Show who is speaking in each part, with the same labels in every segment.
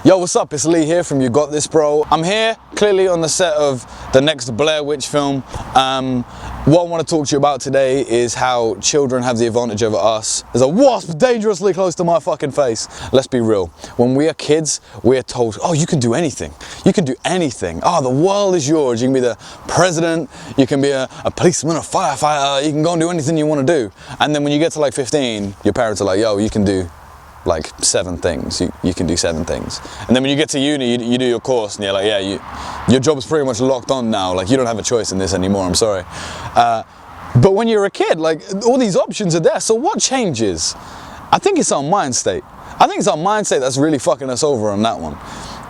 Speaker 1: Yo, what's up? It's Lee here from You Got This, Bro. I'm here clearly on the set of the next Blair Witch film. What I want to talk to you about today is how children have the advantage over us. There's a wasp dangerously close to my fucking face. Let's be real. When we are kids, we are told, oh, you can do anything. You can do anything. Oh, the world is yours. You can be the president. You can be a policeman, a firefighter. You can go and do anything you want to do. And then when you get to like 15, your parents are like, yo, you can do like 7 things. You can do 7 things. And then when you get to uni, you do your course and you're like, yeah, your job's pretty much locked on now. Like, you don't have a choice in this anymore, I'm sorry. But when you're a kid, like, all these options are there. So what changes? I think it's our mind state. I think it's our mind state that's really fucking us over on that one.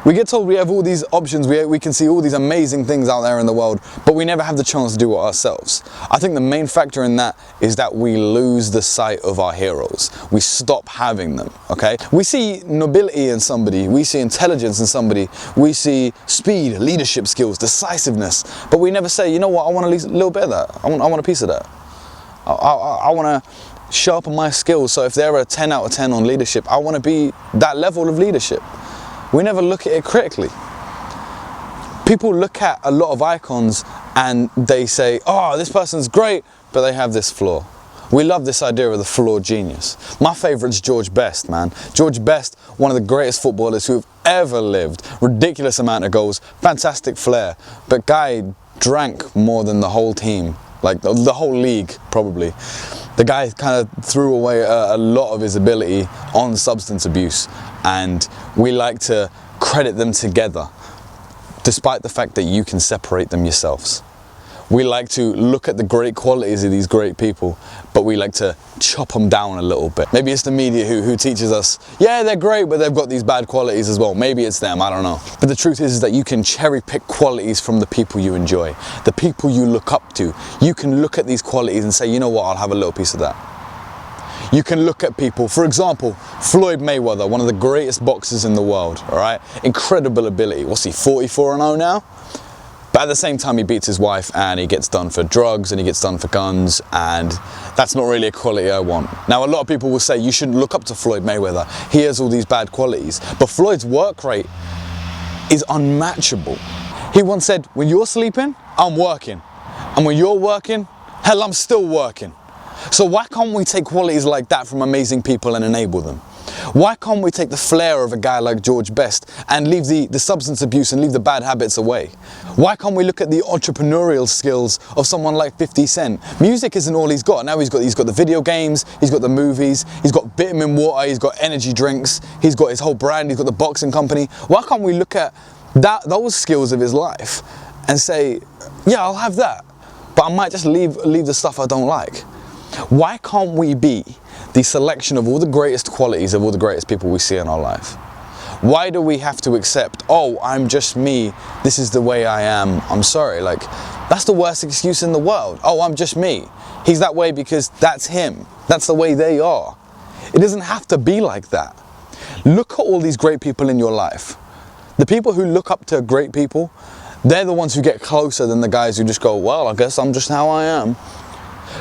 Speaker 1: We get told we have all these options, we can see all these amazing things out there in the world, but we never have the chance to do it ourselves. I think the main factor in that is that we lose the sight of our heroes. We stop having them, okay? We see nobility in somebody, we see intelligence in somebody, we see speed, leadership skills, decisiveness, but we never say, you know what, I want a little bit of that. I want a piece of that. I want to sharpen my skills, so if they're a 10 out of 10 on leadership, I want to be that level of leadership. We never look at it critically. People look at a lot of icons and they say, oh, this person's great, but they have this flaw. We love this idea of the flawed genius. My favorite's George Best, man. George Best, one of the greatest footballers who have ever lived. Ridiculous amount of goals, fantastic flair, but guy drank more than the whole team, like the whole league, probably. The guy kind of threw away a lot of his ability on substance abuse, and we like to credit them together, despite the fact that you can separate them yourselves. We like to look at the great qualities of these great people, but we like to chop them down a little bit. Maybe it's the media who teaches us, yeah, they're great, but they've got these bad qualities as well. Maybe it's them, I don't know. But the truth is that you can cherry pick qualities from the people you enjoy, the people you look up to. You can look at these qualities and say, you know what, I'll have a little piece of that. You can look at people, for example, Floyd Mayweather, one of the greatest boxers in the world, all right? Incredible ability. What's he, 44-0 now? But at the same time, he beats his wife and he gets done for drugs and he gets done for guns, and that's not really a quality I want. Now, a lot of people will say you shouldn't look up to Floyd Mayweather. He has all these bad qualities. But Floyd's work rate is unmatchable. He once said, when you're sleeping, I'm working. And when you're working, hell, I'm still working. So why can't we take qualities like that from amazing people and enable them? Why can't we take the flair of a guy like George Best and leave the substance abuse and leave the bad habits away? Why can't we look at the entrepreneurial skills of someone like 50 Cent? Music isn't all he's got. Now he's got the video games, he's got the movies, he's got vitamin water, he's got energy drinks, he's got his whole brand, he's got the boxing company. Why can't we look at those skills of his life and say, yeah, I'll have that, but I might just leave the stuff I don't like? Why can't we be the selection of all the greatest qualities of all the greatest people we see in our life? Why do we have to accept, oh, I'm just me, this is the way I am? I'm sorry, like, that's the worst excuse in the world. Oh, I'm just me. He's that way because that's him. That's the way they are. It doesn't have to be like that. Look at all these great people in your life. The people who look up to great people, they're the ones who get closer than the guys who just go, well, I guess I'm just how I am.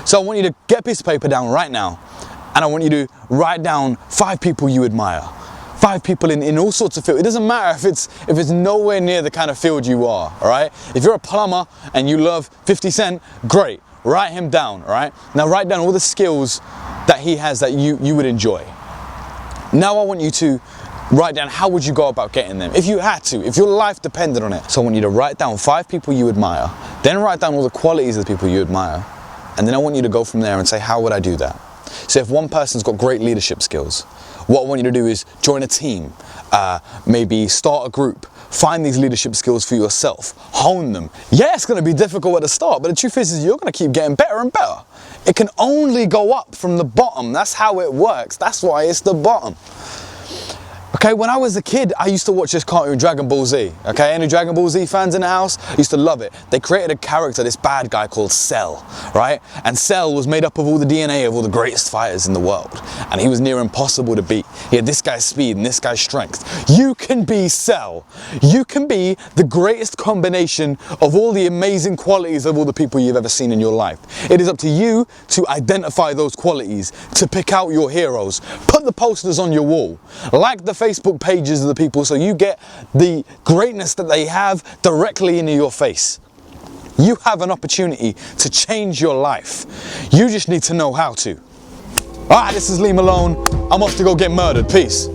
Speaker 1: So I want you to get a piece of paper down right now, and I want you to write down 5 people you admire. 5 people in all sorts of fields. It doesn't matter if it's nowhere near the kind of field you are, all right? If you're a plumber and you love 50 Cent, great, write him down, all right? Now write down all the skills that he has that you would enjoy. Now I want you to write down how would you go about getting them, if you had to, if your life depended on it. So I want you to write down 5 people you admire, then write down all the qualities of the people you admire, and then I want you to go from there and say, how would I do that? So if one person's got great leadership skills, what I want you to do is join a team, maybe start a group, find these leadership skills for yourself, hone them. Yeah, it's gonna be difficult at the start, but the truth is you're gonna keep getting better and better. It can only go up from the bottom. That's how it works. That's why it's the bottom. Okay, when I was a kid, I used to watch this cartoon, Dragon Ball Z. Okay, any Dragon Ball Z fans in the house? I used to love it. They created a character, this bad guy called Cell, right? And Cell was made up of all the DNA of all the greatest fighters in the world. And he was near impossible to beat. He had this guy's speed and this guy's strength. You can be Cell. You can be the greatest combination of all the amazing qualities of all the people you've ever seen in your life. It is up to you to identify those qualities, to pick out your heroes. Put the posters on your wall. Like the Facebook pages of the people so you get the greatness that they have directly into your face. You have an opportunity to change your life. You just need to know how to. Alright, this is Lee Malone. I'm off to go get murdered. Peace.